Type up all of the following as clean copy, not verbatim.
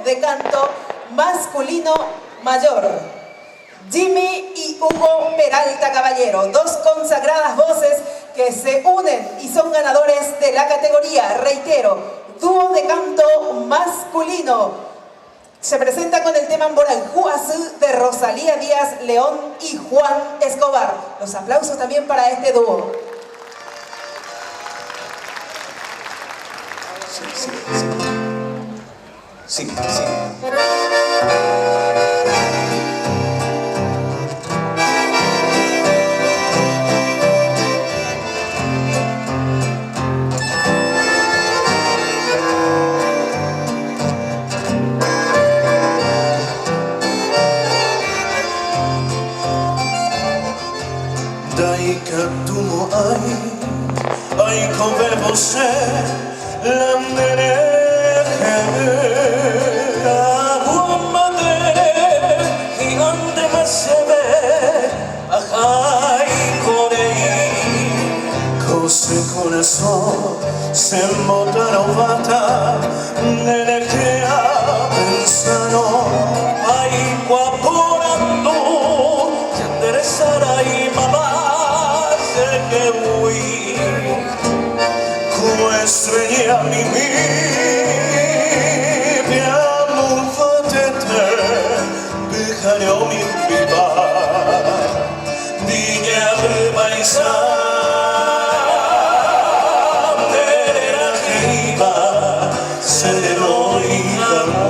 de canto masculino mayor. Jimmy y Hugo Peralta Caballero, dos consagradas voces que se unen y son ganadores de la categoría, reitero, dúo de canto masculino. Se presenta con el tema Moral Juazú de Rosalía Díaz León y Juan Escobar. Los aplausos también para este dúo. Sí. Daikatumo ai come você l'andere a buon madre chi ande masebe ai corei cose corazón se motarovata nelle che pensano ai guaporando ti interesserai mamma che vuoi come svegliami abbiamo fatto mi viva di che vai la riva se noi no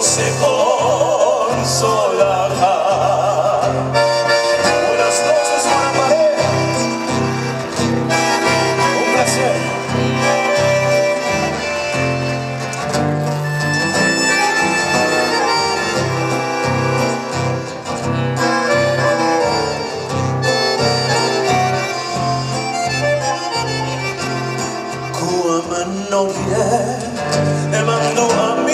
se consolará. Buenas noches, buena pared. Un placer. Come non è mando a me.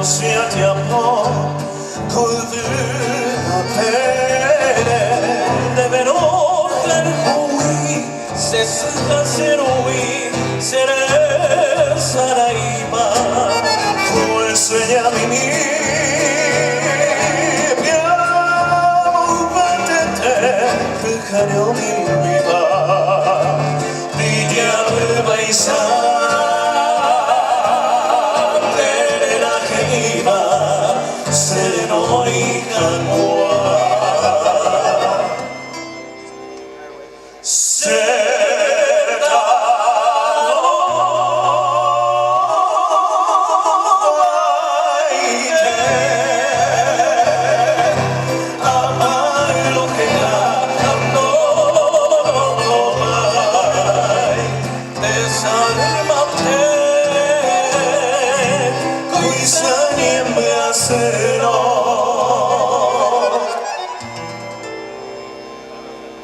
Siete a po' col apere deverò per cui se sentasseroi sarai ma come segnami abbiamo battete perché non mi viva di diavolo paesano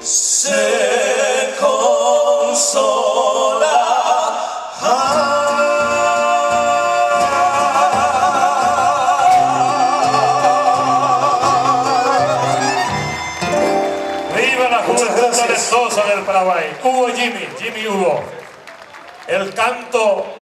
se consola. Viva la juventud talentosa del Paraguay. Hugo Jimmy Hugo. El canto